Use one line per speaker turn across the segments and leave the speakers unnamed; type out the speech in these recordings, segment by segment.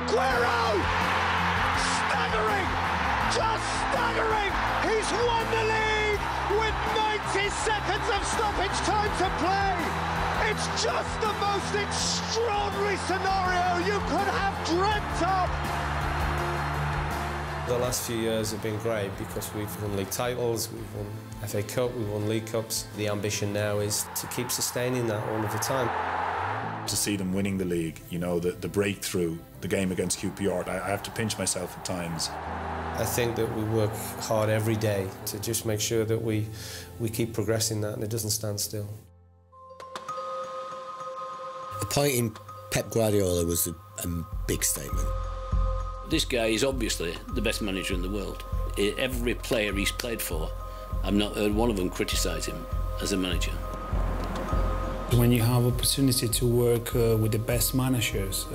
Aguero! Staggering! Just staggering! He's won the league with 90 seconds of stoppage time to play! It's just the most extraordinary scenario you could have dreamt of!
The last few years have been great because we've won league titles, we've won FA Cup, we've won League Cups. The ambition now is to keep sustaining that all of the time.
To see them winning the league, you know, the breakthrough, the game against QPR, I have to pinch myself at times.
I think that we work hard every day to just make sure that we keep progressing that and it doesn't stand still.
Appointing Pep Guardiola was a big statement.
This guy is obviously the best manager in the world. Every player he's played for, I've not heard one of them criticise him as a manager.
When you have opportunity to work with the best managers,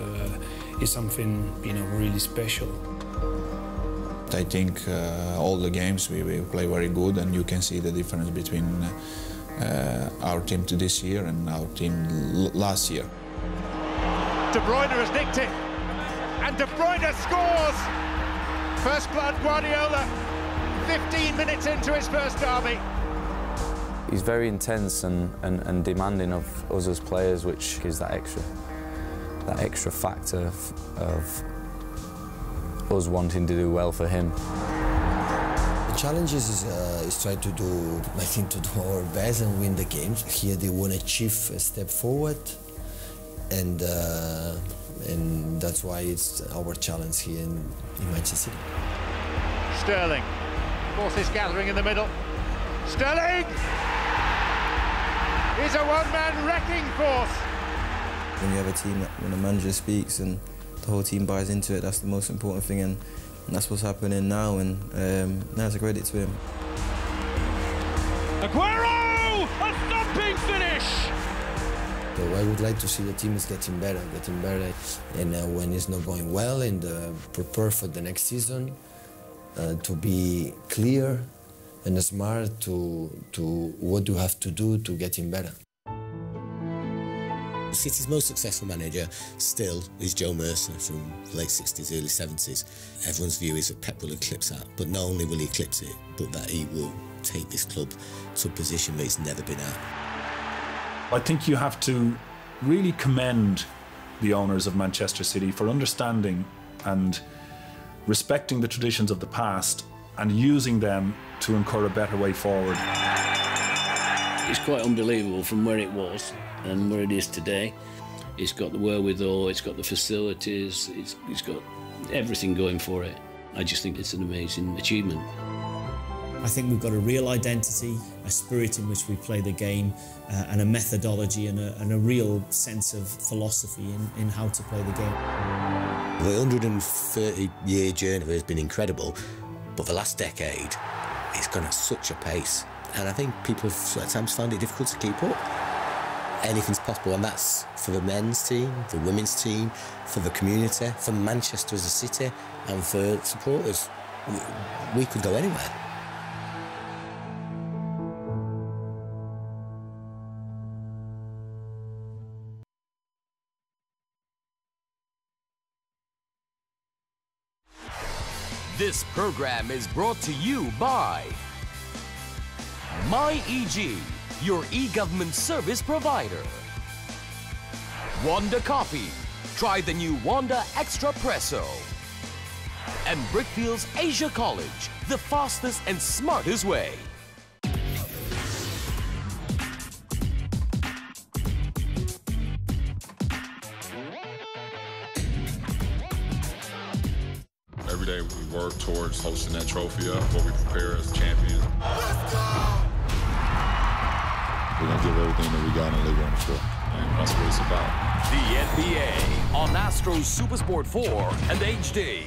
it's something, you know, really special.
I think all the games we play very good, and you can see the difference between our team to this year and our team last year.
De Bruyne has nicked it, and De Bruyne scores! First blood Guardiola, 15 minutes into his first derby.
He's very intense and demanding of us as players, which gives that extra factor of us wanting to do well for him.
The challenge is try to do, I think, to do our best and win the games. Here they want to achieve a step forward, and that's why it's our challenge here in Manchester City.
Sterling, forces gathering in the middle. Sterling! He's a one-man wrecking force.
When you have a team, when a manager speaks and the whole team buys into it, that's the most important thing, and that's what's happening now, and that's a credit to him.
Aguero! A thumping finish!
So I would like to see the team is getting better, and when it's not going well, and prepare for the next season, to be clear and smart to what you have to do to get him better. City's most successful manager still is Joe Mercer from the late 60s, early 70s. Everyone's view is that Pep will eclipse that, but not only will he eclipse it, but that he will take this club to a position that it's never been at.
I think you have to really commend the owners of Manchester City for understanding and respecting the traditions of the past and using them to incur a better way forward.
It's quite unbelievable from where it was and where it is today. It's got the wherewithal, it's got the facilities, it's got everything going for it. I just think it's an amazing achievement.
I think we've got a real identity, a spirit in which we play the game, and a methodology and a real sense of philosophy in how to play the game.
The 130-year journey has been incredible, but the last decade, it's gone at such a pace. And I think people have at times found it difficult to keep up. Anything's possible, and that's for the men's team, the women's team, for the community, for Manchester as a city, and for supporters. We could go anywhere.
This program is brought to you by MyEG, your e-government service provider. Wanda Coffee. Try the new Wanda Extra Presso. And Brickfields Asia College, the fastest and smartest way.
Every day we work towards hosting that trophy up, where we prepare as champions. Let's go! We're going to give everything that we got and leave it on the floor. And that's what it's about.
The NBA on Astro Supersport 4 and HD.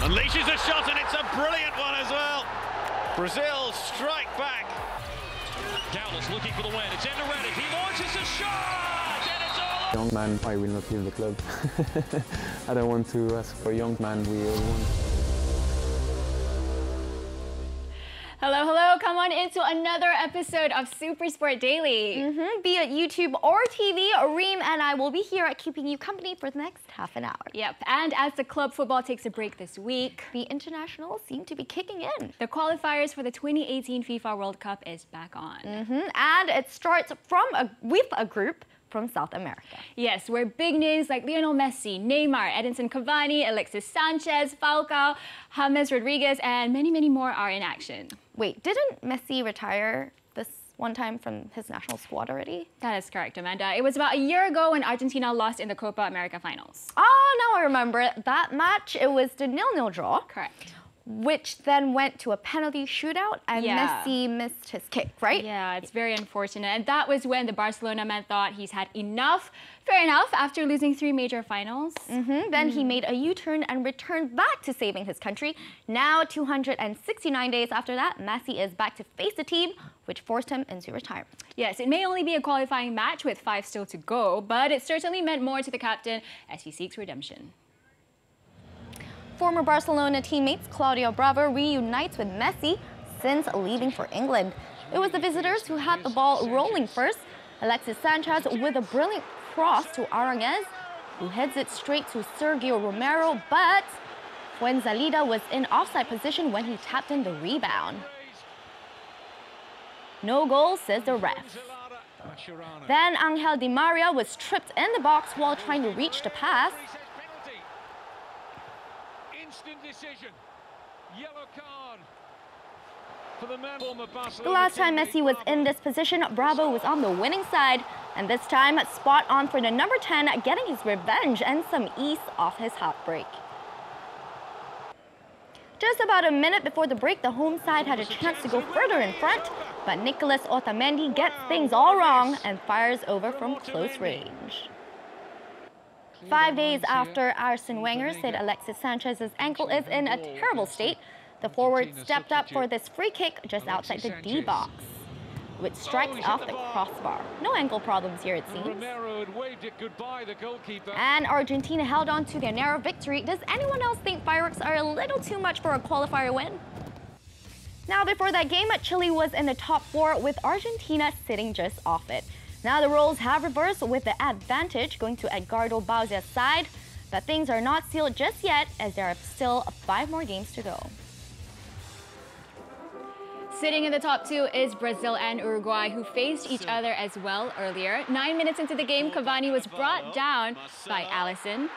Unleashes a shot, and it's a brilliant one as well. Brazil strike back. Gowles
It's looking for the win. It's Endereddick. He launches a shot, and it's all.
Young man, I will not leave the club. I don't want to ask for a young man. We all want.
Hello, hello. Come on into another episode of Super Sport Daily.
Be it YouTube or TV, Reem and I will be here keeping you company for the next half an hour.
Yep, and as the club football takes a break this week,
the internationals seem to be kicking in.
The qualifiers for the 2018 FIFA World Cup is back on.
And it starts with a group from South America.
Yes, where big names like Lionel Messi, Neymar, Edinson Cavani, Alexis Sanchez, Falcao, James Rodriguez, and many, many more are in action.
Wait, didn't Messi retire this one time from his national squad already?
That is correct, Amanda. It was about a year ago when Argentina lost in the Copa America finals.
Oh, now I remember it. That match, it was the 0-0 draw.
Correct.
Which then went to a penalty shootout, and Messi missed his kick, right?
Yeah, it's very unfortunate. And that was when the Barcelona man thought he's had enough. Fair enough, after losing 3 major finals.
Then he made a U-turn and returned back to saving his country. Now, 269 days after that, Messi is back to face the team, which forced him into retirement.
Yes, it may only be a qualifying match with 5 still to go, but it certainly meant more to the captain as he seeks redemption.
Former Barcelona teammates Claudio Bravo reunites with Messi since leaving for England. It was the visitors who had the ball rolling first. Alexis Sanchez with a brilliant cross to Aranguez, who heads it straight to Sergio Romero, but Fuenzalida was in offside position when he tapped in the rebound. No goal, says the ref. Then Angel Di Maria was tripped in the box while trying to reach the pass.
Decision. Yellow card for the man.
The last time Messi was in this position, Bravo was on the winning side, and this time spot on for the number 10, getting his revenge and some ease off his heartbreak. Just about a minute before the break, the home side had a chance to go further in front, but Nicolas Otamendi gets things all wrong and fires over from close range. 5 days after Arsene Wenger said Alexis Sanchez's ankle is in a terrible state, the forward stepped up for this free kick just outside the D box, which strikes off the crossbar. No ankle problems here, it seems. And Argentina held on to their narrow victory. Does anyone else think fireworks are a little too much for a qualifier win? Now, before that game, Chile was in the top 4 with Argentina sitting just off it. Now the roles have reversed with the advantage going to Edgardo Bauzia's side, but things are not sealed just yet as there are still 5 more games to go.
Sitting in the top 2 is Brazil and Uruguay, who faced each other as well earlier. 9 minutes into the game, Cavani was brought down by Alisson,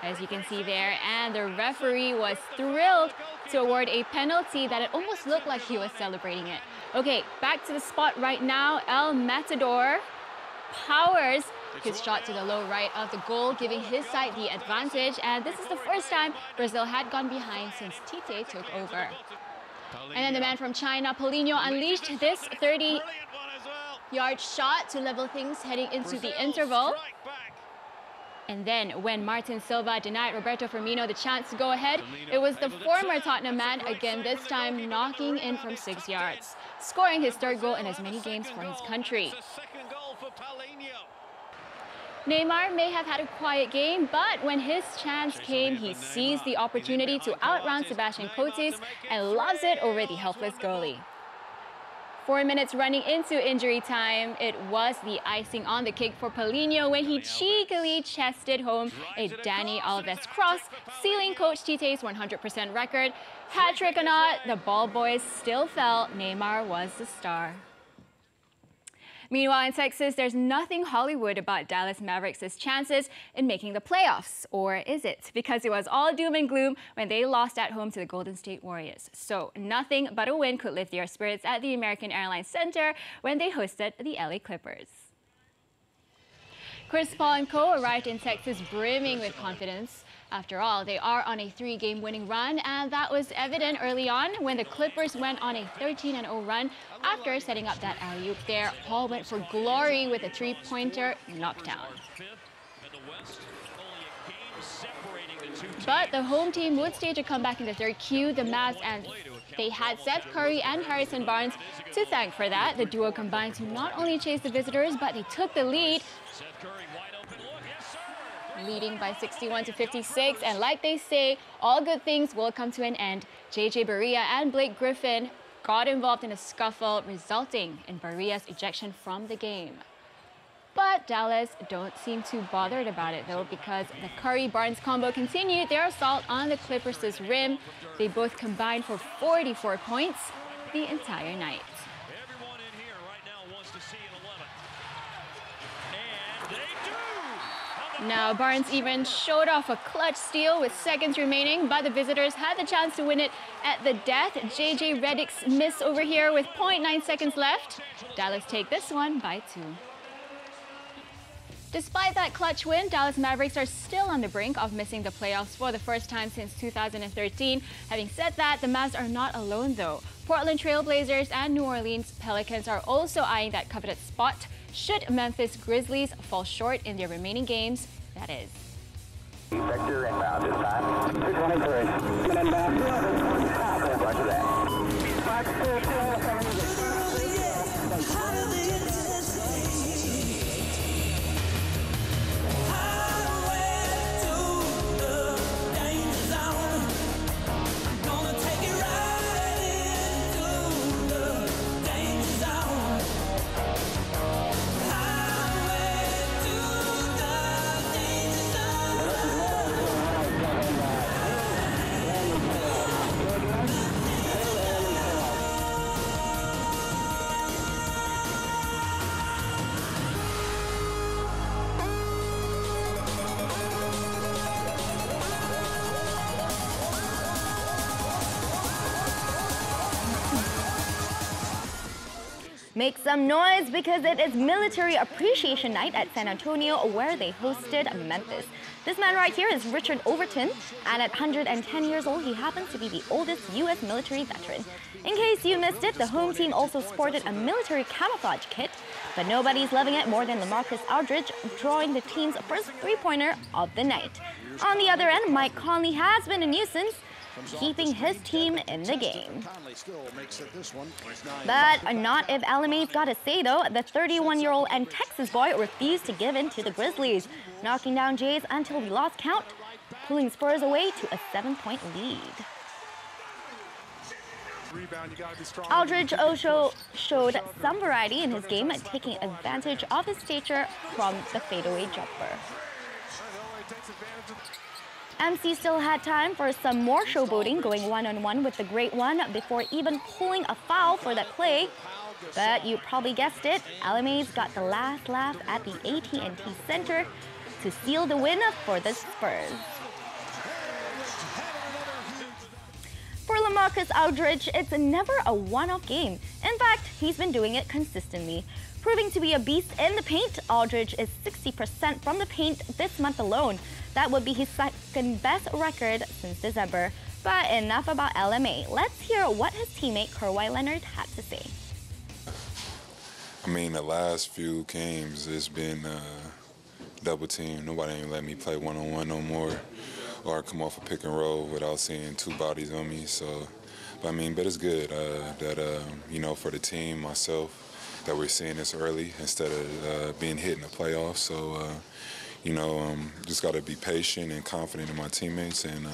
as you can see there, and the referee was thrilled to award a penalty that it almost looked like he was celebrating it. Okay, back to the spot right now. El Matador powers his shot to the low right of the goal, giving his side the advantage. And this is the first time Brazil had gone behind since Tite took over. And then the man from China, Paulinho, unleashed this 30-yard shot to level things heading into the interval. And then when Martin Silva denied Roberto Firmino the chance to go ahead, it was the former Tottenham man, again this time knocking in from 6 yards, scoring his 3rd goal in as many games for his country. Neymar may have had a quiet game, but when his chance came, he seized the opportunity to outrun Sebastian Coates and loves it over the helpless goalie. 4 minutes running into injury time, it was the icing on the cake for Paulinho when he cheekily chested home a Dani Alves cross, sealing Coach Tite's 100% record. Hat-trick or not, the ball boys still felt Neymar was the star. Meanwhile, in Texas, there's nothing Hollywood about Dallas Mavericks' chances in making the playoffs. Or is it? Because it was all doom and gloom when they lost at home to the Golden State Warriors. So nothing but a win could lift their spirits at the American Airlines Center when they hosted the LA Clippers. Chris Paul and co. arrived in Texas brimming with confidence. After all, they are on a 3-game winning run, and that was evident early on when the Clippers went on a 13-0 run after setting up that alley-oop there. Paul went for glory with a 3-pointer knockdown. But the home team would stage a comeback in the 3rd Q. The Mavs and They had Seth Curry and Harrison Barnes to thank for that. The duo combined to not only chase the visitors, but they took the lead, leading by 61-56. And like they say, all good things will come to an end. JJ Barea and Blake Griffin got involved in a scuffle, resulting in Barea's ejection from the game. But Dallas don't seem too bothered about it, though, because the Curry-Barnes combo continued their assault on the Clippers' rim. They both combined for 44 points the entire night.
Everyone in here right now wants to see an 11. And they do!
Now, Barnes even showed off a clutch steal with seconds remaining, but the visitors had the chance to win it at the death. JJ Redick's miss over here with 0.9 seconds left. Dallas take this one by 2. Despite that clutch win, Dallas Mavericks are still on the brink of missing the playoffs for the first time since 2013. Having said that, the Mavs are not alone, though. Portland Trail Blazers and New Orleans Pelicans are also eyeing that coveted spot should Memphis Grizzlies fall short in their remaining games, that is.
Vector inbound this time. 223. Inbound. Roger that.
Make some noise because it is Military Appreciation Night at San Antonio, where they hosted Memphis. This man right here is Richard Overton, and at 110 years old, he happens to be the oldest U.S. military veteran. In case you missed it, the home team also sported a military camouflage kit, but nobody's loving it more than LaMarcus Aldridge, drawing the team's first three-pointer of the night. On the other end, Mike Conley has been a nuisance, keeping his team in the game. But not if LMA's got a say, though. The 31-year-old and Texas boy refused to give in to the Grizzlies, knocking down Jays until we lost count, pulling Spurs away to a 7-point lead. Aldridge also showed some variety in his game, taking advantage of his stature from the fadeaway jumper. MC still had time for some more showboating, going one-on-one with the Great One before even pulling a foul for that play. But you probably guessed it, LMA's got the last laugh at the AT&T Center to seal the win for the Spurs. For LaMarcus Aldridge, it's never a one-off game. In fact, he's been doing it consistently. Proving to be a beast in the paint, Aldridge is 60% from the paint this month alone. That would be his second best record since December. But enough about LMA. Let's hear what his teammate Kawhi Leonard had to say.
I mean, the last few games, it's been double team. Nobody ain't let me play one-on-one no more or come off a pick and roll without seeing two bodies on me. So, but it's good that, you know, for the team, myself, that we're seeing this early instead of being hit in the playoffs. So, you know, just got to be patient and confident in my teammates, and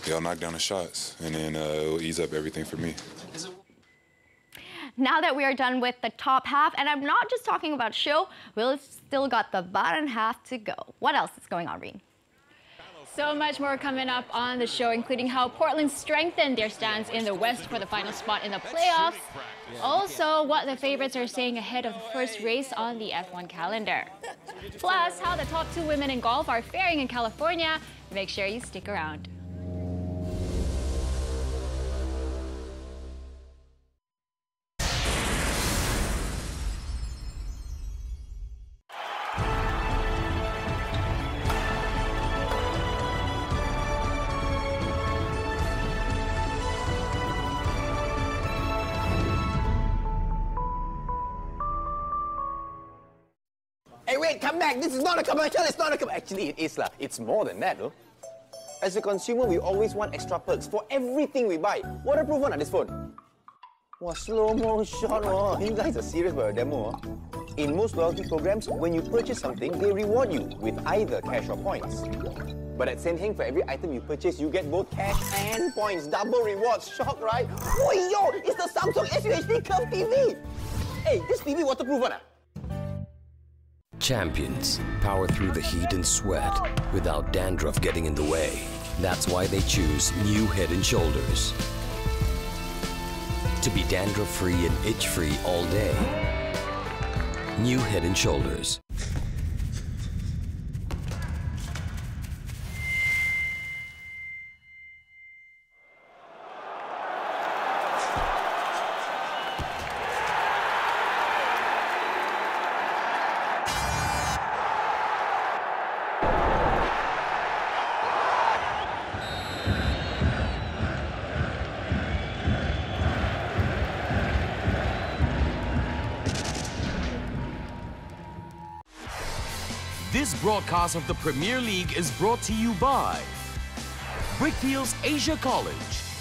they'll knock down the shots, and then it'll ease up everything for me.
Now that we are done with the top half, and I'm not just talking about show, we've still got the bottom half to go. What else is going on, Reem?
So much more coming up on the show, including how Portland strengthened their stance in the West for the final spot in the playoffs. Also, what the favorites are saying ahead of the first race on the F1 calendar. Plus, how the top 2 women in golf are faring in California. Make sure you stick around.
Hey, wait, come back. This is not a commercial. It's not a commercial. Actually, it is. It's more than that, though. As a consumer, we always want extra perks for everything we buy. Waterproof one on this phone. Wow, slow-mo shot. Oh, you guys are serious about a demo. In most loyalty programs, when you purchase something, they reward you with either cash or points. But at Senheng, for every item you purchase, you get both cash and points. Double rewards. Shock, right? Oh, yo, it's the Samsung SUHD Curve TV. Hey, this TV waterproof one.
Champions power through the heat and sweat without dandruff getting in the way. That's why they choose new Head & Shoulders. To be dandruff-free and itch-free all day. New Head & Shoulders. This broadcast of the Premier League is brought to you by Brickfields Asia College,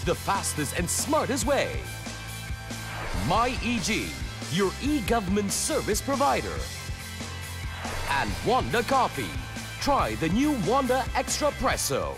the fastest and smartest way. MyEG, your e-government service provider. And Wanda Coffee. Try the new Wanda Extra Presso.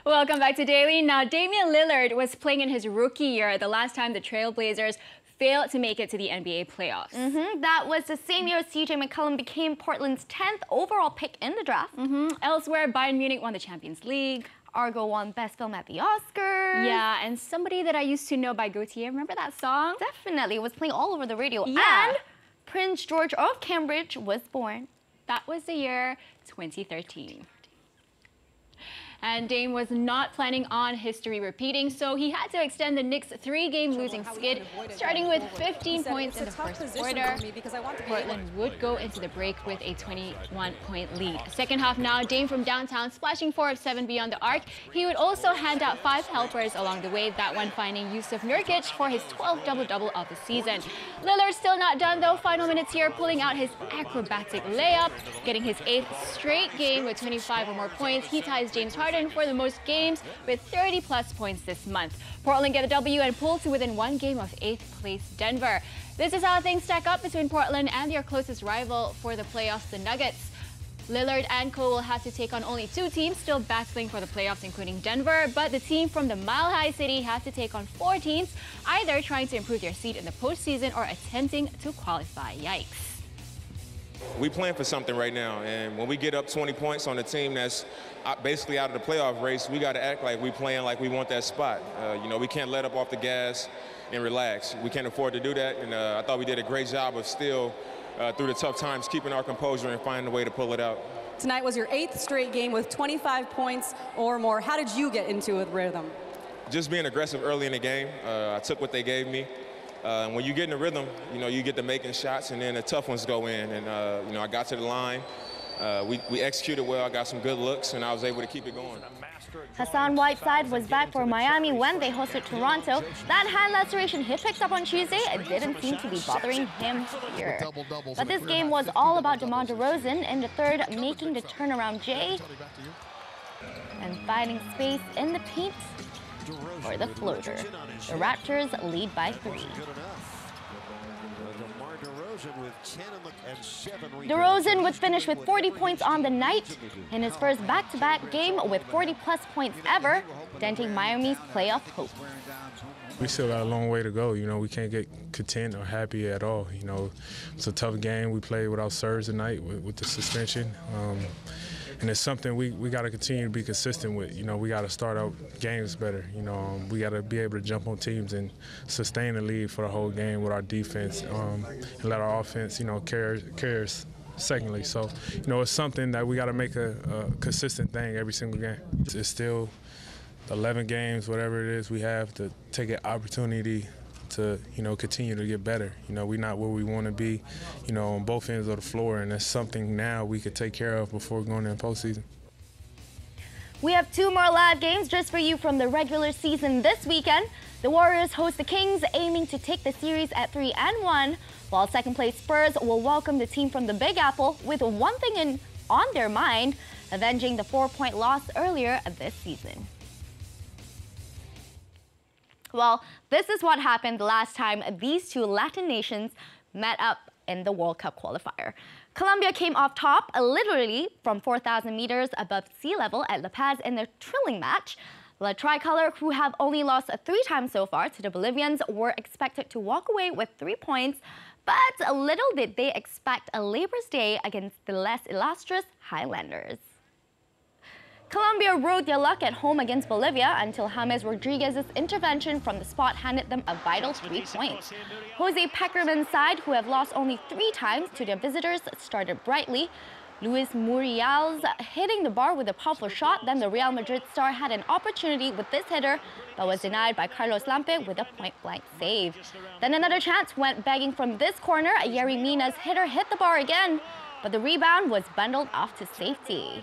Welcome back to Daily. Now, Damian Lillard was playing in his rookie year the last time the Trailblazers failed to make it to the NBA playoffs.
That was the same year CJ McCollum became Portland's 10th overall pick in the draft.
Elsewhere, Bayern Munich won the Champions League.
Argo won Best Film at the Oscars.
Yeah, and somebody that I used to know by Gautier. Remember that song?
Definitely. It was playing all over the radio.
Yeah.
And Prince George of Cambridge was born.
That was the year 2013. And Dame was not planning on history repeating, so he had to extend the Knicks' 3-game losing skid, starting with 15 points in the first quarter. Portland would go into the break with a 21-point lead. Second half now, Dame from downtown splashing 4 of 7 beyond the arc. He would also hand out 5 helpers along the way, that one finding Yusuf Nurkic for his 12th double-double of the season. Lillard still not done though, final minutes here, pulling out his acrobatic layup, getting his 8th straight game with 25 or more points. He ties James Harden for the most games with 30-plus points this month. Portland get a W and pull to within 1 game of 8th place Denver. This is how things stack up between Portland and their closest rival for the playoffs, the Nuggets. Lillard and co will have to take on only 2 teams still battling for the playoffs, including Denver, but the team from the Mile High City have to take on 4 teams, either trying to improve their seed in the postseason or attempting to qualify. Yikes.
We playing for something right now, and when we get up 20 points on a team that's basically out of the playoff race, we got to act like we playing like we want that spot. You know, we can't let up off the gas and relax. We can't afford to do that, and I thought we did a great job of still, through the tough times, keeping our composure and finding a way to pull it out.
Tonight was your 8th straight game with 25 points or more. How did you get into a rhythm?
Just being aggressive early in the game. I took what they gave me. When you get in the rhythm, you know, you get to making shots, and then the tough ones go in. And, you know, I got to the line. We executed well. I got some good looks, and I was able to keep it going.
Hassan Whiteside was back for Miami when they hosted Toronto. That hand laceration he picked up on Tuesday didn't seem to be bothering him here. But this game was all about DeMar DeRozan in the third, making the turnaround J and finding space in the paint for the floater. The Raptors lead by 3. DeRozan would finish with 40 points on the night in his first back-to-back game with 40-plus points ever, denting Miami's playoff hope.
We still got a long way to go. You know, we can't get content or happy at all. You know, it's a tough game. We played without Serge tonight with the suspension. And it's something we got to continue to be consistent with. You know, we got to start out games better. You know, we got to be able to jump on teams and sustain the lead for the whole game with our defense and let our offense, you know, carry us secondly. So, you know, it's something that we got to make a consistent thing every single game. It's still 11 games, whatever it is, we have to take an opportunity to, you know, continue to get better. You know, we're not where we want to be, you know, on both ends of the floor, and that's something now we could take care of before going into postseason.
We have 2 more live games just for you from the regular season this weekend. The Warriors host the Kings, aiming to take the series at 3-1, while second-place Spurs will welcome the team from the Big Apple with one thing on their mind, avenging the 4-point loss earlier this season. Well, this is what happened the last time these two Latin nations met up in the World Cup qualifier. Colombia came off top, literally from 4,000 meters above sea level at La Paz in a thrilling match. The Tricolor, who have only lost 3 times so far to the Bolivians, were expected to walk away with 3 points, but little did they expect a Labor's Day against the less illustrious Highlanders. Colombia rode their luck at home against Bolivia until James Rodriguez's intervention from the spot handed them a vital 3 points. Jose Peckerman's side, who have lost only 3 times to their visitors, started brightly. Luis Muriel's hitting the bar with a powerful shot, then the Real Madrid star had an opportunity with this hitter, but was denied by Carlos Lampe with a point-blank save. Then another chance went begging from this corner. Yerry Mina's hitter hit the bar again, but the rebound was bundled off to safety.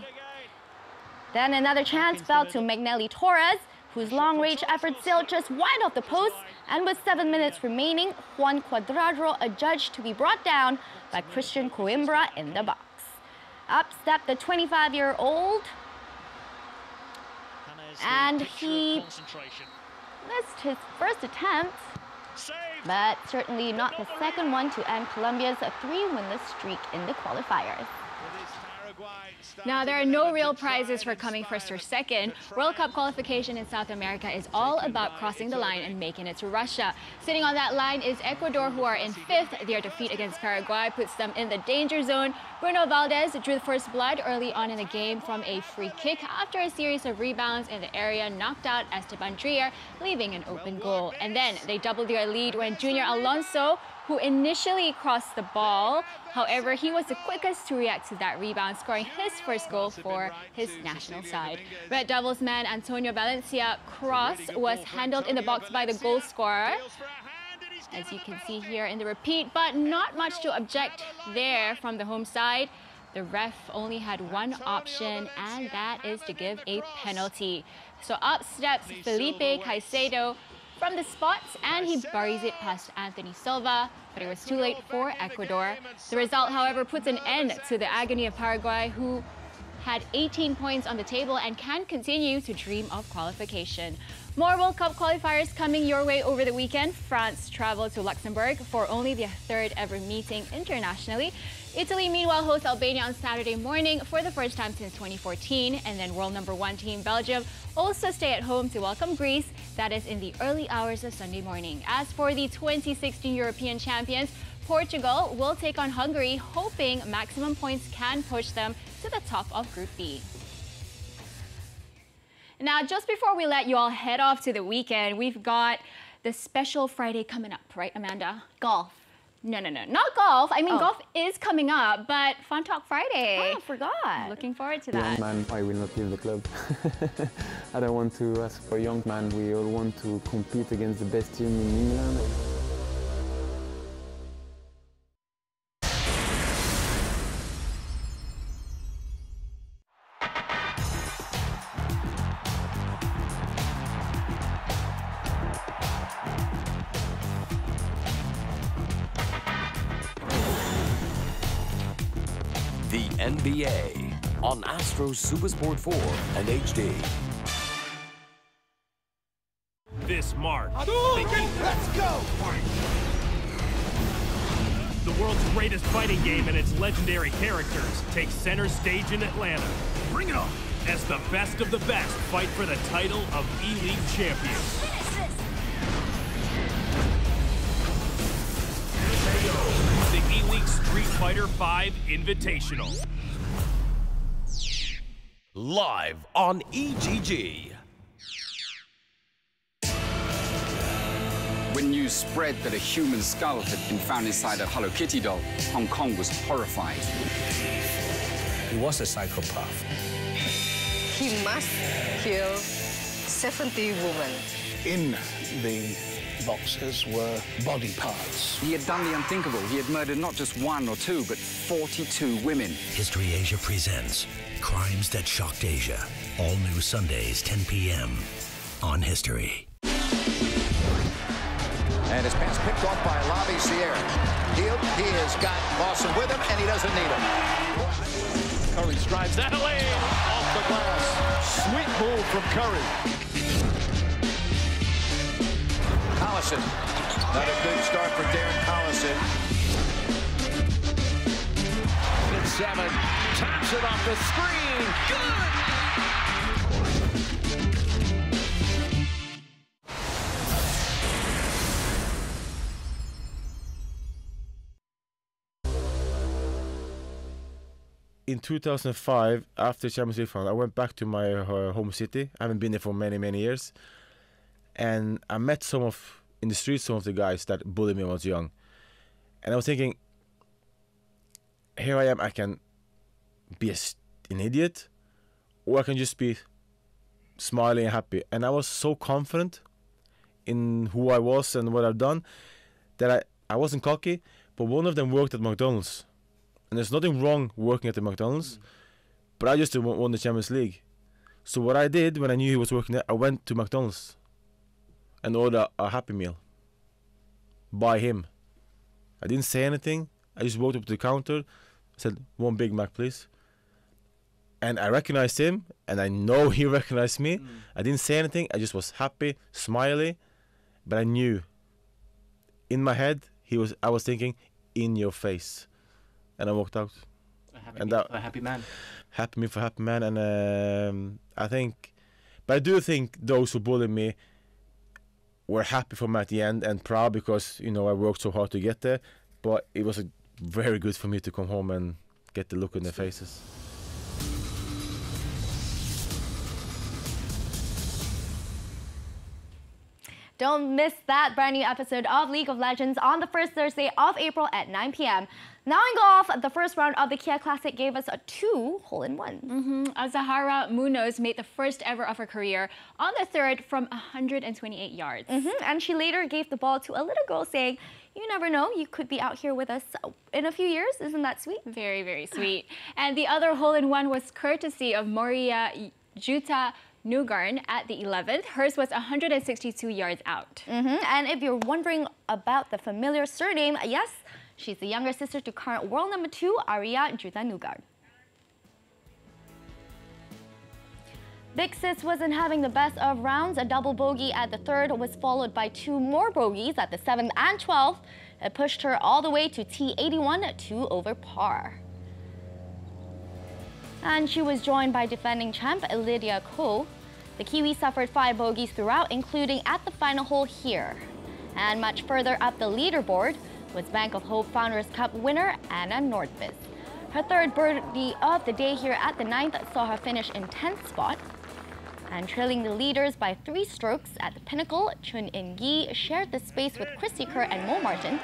Then another chance fell to Magnelli Torres, whose long-range effort sailed just wide off the post, and with 7 minutes remaining, Juan Cuadrado adjudged to be brought down by Christian Coimbra in the box. Up stepped the 25-year-old, and he missed his first attempt, but certainly not the second one to end Colombia's 3-winless streak in the qualifiers.
Now, there are no real prizes for coming first or second. World Cup qualification in South America is all about crossing the line and making it to Russia. Sitting on that line is Ecuador, who are in 5th. Their defeat against Paraguay puts them in the danger zone. Bruno Valdez drew the first blood early on in the game from a free kick after a series of rebounds in the area knocked out Esteban Trier, leaving an open goal. And then they doubled their lead when Junior Alonso, who initially crossed the ball, however, he was the quickest to react to that rebound, scoring his first goal for his national side. Red Devils man Antonio Valencia's cross was handled in the box by the goal scorer, as you can see here in the repeat, but not much to object there from the home side. The ref only had one option, and that is to give a penalty. So up steps Felipe Caicedo from the spots, and he buries it past Anthony Silva, but it was too late for Ecuador. The result, however, puts an end to the agony of Paraguay, who had 18 points on the table and can continue to dream of qualification. More World Cup qualifiers coming your way over the weekend. France traveled to Luxembourg for only their 3rd ever meeting internationally. Italy, meanwhile, hosts Albania on Saturday morning for the first time since 2014. And then world #1 team Belgium also stay at home to welcome Greece. That is in the early hours of Sunday morning. As for the 2016 European champions, Portugal will take on Hungary, hoping maximum points can push them to the top of Group B. Now, just before we let you all head off to the weekend, we've got the special Friday coming up, right, Amanda?
Golf.
No, not golf. I mean, golf is coming up, but Fun Talk Friday.
Oh, I forgot.
Looking forward to that.
Young man, I will not leave the club. I don't want to ask for young man. We all want to compete against the best team in England.
The NBA on Astro Supersport 4 and HD.
This March,
Let's go!
the world's greatest fighting game and its legendary characters take center stage in Atlanta. Bring it on! As the best of the best fight for the title of E-League champion. The E-League Street Fighter V Invitational.
Live on EGG.
When news spread that a human skull had been found inside a Hello Kitty doll, Hong Kong was horrified.
He was a psychopath.
He must kill 70 women.
In the boxes were body parts.
He had done the unthinkable. He had murdered not just 1 or 2, but 42 women.
History Asia presents Crimes That Shocked Asia.
All new Sundays, 10 p.m. on History.
And his pass picked off by Lavi Sierra. He has got Lawson with him, and he doesn't need him.
Curry strives that lane off the glass. Sweet move from Curry.
Collison. Not a good start for Darren Collison.
Good 7. Taps it off the screen. Good!
In 2005, after Champions League final, I went back to my home city. I haven't been there for many, many years. And I met in the street, some of the guys that bullied me when I was young. And I was thinking, here I am, I can be an idiot, or I can just be smiling and happy. And I was so confident in who I was and what I've done that I wasn't cocky, but one of them worked at McDonald's. And there's nothing wrong working at the McDonald's, but I just won the Champions League. So what I did when I knew he was working there, I went to McDonald's and ordered a Happy Meal by him. I didn't say anything. I just walked up to the counter, said, "1 Big Mac, please." And I recognized him, and I know he recognized me. I didn't say anything. I just was happy, smiley, but I knew in my head I was thinking, "In your face." And I walked out.
A happy meal for a happy man.
Happy meal for a happy man. And I do think those who bullied me were happy for me at the end and proud because, I worked so hard to get there. But it was very good for me to come home and get the look on their faces.
Don't miss that brand new episode of League of Legends on the first Thursday of April at 9 p.m. Now in golf, the first round of the Kia Classic gave us 2 hole-in-ones.
Azahara Munoz made the first ever of her career on the third from 128 yards.
And she later gave the ball to a little girl saying, "You never know, you could be out here with us in a few years." Isn't that sweet?
Very, very sweet. And the other hole-in-one was courtesy of Moria Juta Nugarn at the 11th. Hers was 162 yards out.
And if you're wondering about the familiar surname, yes, she's the younger sister to current world number 2, Arya Juta Nugarn. Big Sis wasn't having the best of rounds. A double bogey at the third was followed by 2 more bogeys at the 7th and 12th. It pushed her all the way to T81, 2 over par. And she was joined by defending champ Lydia Ko. The Kiwi suffered 5 bogeys throughout, including at the final hole here. And much further up the leaderboard was Bank of Hope Founders Cup winner Anna Nordqvist. Her third birdie of the day here at the 9th saw her finish in 10th spot. And trailing the leaders by 3 strokes at the pinnacle, Chun In-gi shared the space with Christy Kerr and Mo Martin.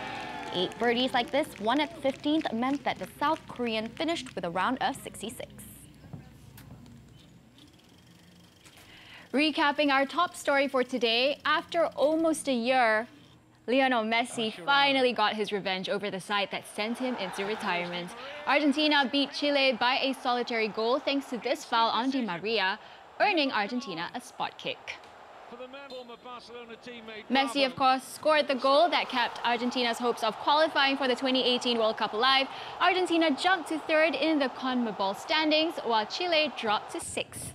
8 birdies like this, one at 15th, meant that the South Korean finished with a round of 66.
Recapping our top story for today, after almost a year, Lionel Messi finally got his revenge over the side that sent him into retirement. Argentina beat Chile by a solitary goal thanks to this foul on Di Maria, earning Argentina a spot kick. Messi, of course, scored the goal that kept Argentina's hopes of qualifying for the 2018 World Cup alive. Argentina jumped to 3rd in the CONMEBOL standings, while Chile dropped to 6th.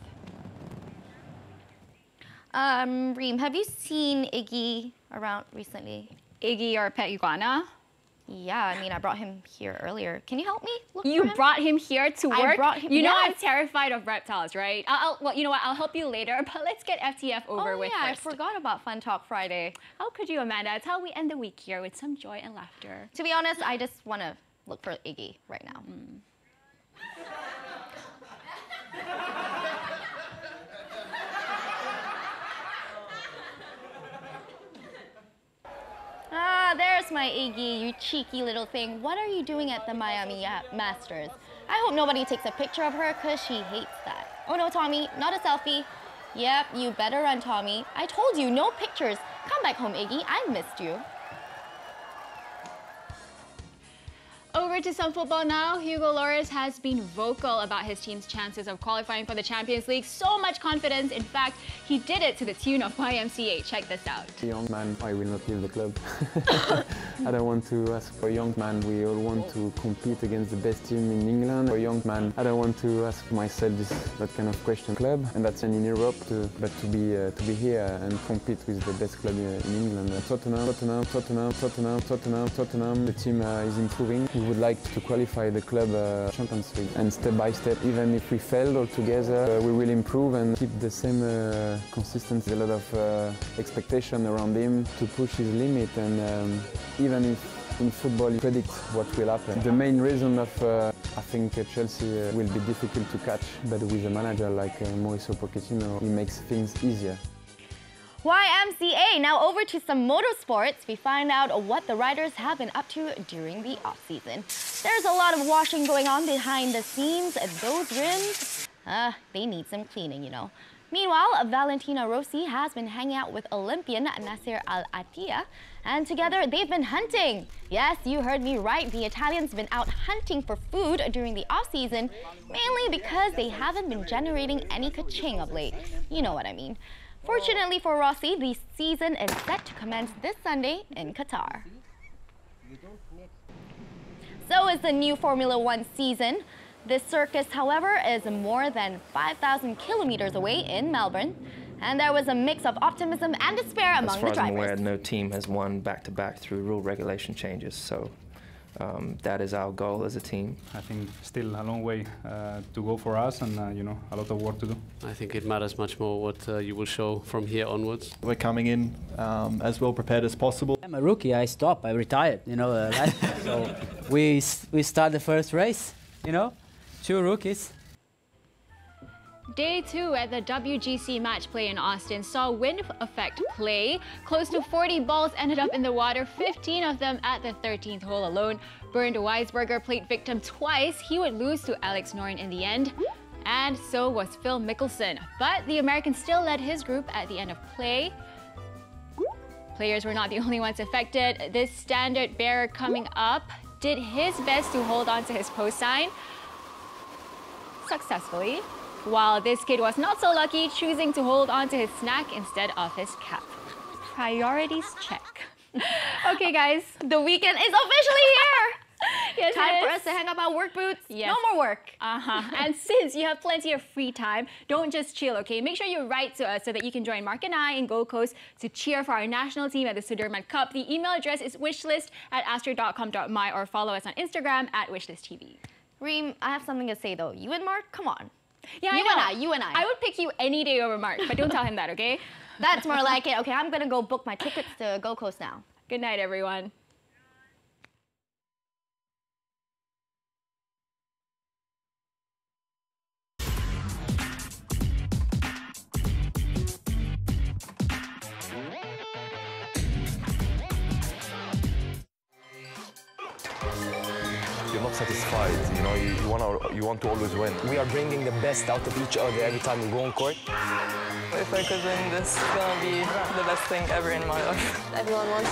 Reem, have you seen Iggy around recently?
Iggy, our pet iguana?
Yeah, I mean, I brought him here earlier. Can you help me look
You
for him?
brought him here to work?
I brought him,
You know
yes.
I'm terrified of reptiles, right? Well, you know what? I'll help you later, but let's get FTF over with
yeah,
first.
I forgot about Fun Talk Friday.
How could you, Amanda? It's how we end the week here with some joy and laughter.
To be honest, I just want to look for Iggy right now. Ah, there's my Iggy, you cheeky little thing. What are you doing at the Miami Masters? I hope nobody takes a picture of her because she hates that. Oh no, Tommy, not a selfie. Yep, you better run, Tommy. I told you, no pictures. Come back home, Iggy. I missed you.
Over over to some football now. Hugo Lloris has been vocal about his team's chances of qualifying for the Champions League. So much confidence. In fact, he did it to the tune of YMCA. Check this out.
Young man, I will not leave the club. I don't want to ask for a young man. We all want to compete against the best team in England. For a young man, I don't want to ask myself that kind of question. Club, and that's in Europe, but to be here and compete with the best club in England. Tottenham. The team is improving. We would like to qualify the club Champions League, and step by step, even if we failed altogether, we will improve and keep the same consistency. A lot of expectation around him to push his limit, and even if in football you predict what will happen. The main reason of I think Chelsea will be difficult to catch, but with a manager like Mauricio Pochettino, he makes things easier.
YMCA. Now over to some motorsports. We find out what the riders have been up to during the off-season. There's a lot of washing going on behind the scenes. Those rims, they need some cleaning, you know. Meanwhile, Valentina Rossi has been hanging out with Olympian Nasser Al-Attiyah, and together they've been hunting. Yes, you heard me right. The Italians have been out hunting for food during the off-season, mainly because they haven't been generating any ka-ching of late. You know what I mean. Fortunately for Rossi, the season is set to commence this Sunday in Qatar. So is the new Formula One season. This circus, however, is more than 5,000 kilometers away in Melbourne, and there was a mix of optimism and despair among the drivers.
As far as I'm aware, no team has won back-to-back through rule regulation changes, so that is our goal as a team.
I think still a long way to go for us, and you know, a lot of work to do.
I think it matters much more what you will show from here onwards.
We're coming in as well prepared as possible.
I'm a rookie. I stopped. I retired. You know, so we start the first race. You know. 2 rookies.
Day 2 at the WGC match play in Austin saw wind effect play. Close to 40 balls ended up in the water, 15 of them at the 13th hole alone. Bernd Weisberger played victim twice. He would lose to Alex Noren in the end. And so was Phil Mickelson. But the American still led his group at the end of play. Players were not the only ones affected. This standard bearer coming up did his best to hold on to his post sign successfully, while this kid was not so lucky, choosing to hold on to his snack instead of his cap. Priorities check. Okay, guys,
the weekend is officially here.
Yes,
time for us to hang up our work boots.
Yes.
No more work.
And since you have plenty of free time, don't just chill, okay? Make sure you write to us so that you can join Mark and I in Gold Coast to cheer for our national team at the Sudirman Cup. The email address is wishlist@astro.com.my, or follow us on Instagram @WishlistTV.
Reem, I have something to say though. You and Mark, come on.
Yeah, you and I. I would pick you any day over Mark, but don't tell him that, okay?
That's more like it. Okay, I'm gonna go book my tickets to Gold Coast now.
Good night, everyone.
You're not satisfied, you know, you want to always win.
We are bringing the best out of each other every time we go on court.
If I could win this, it's gonna be the best thing ever in my life.
Everyone wants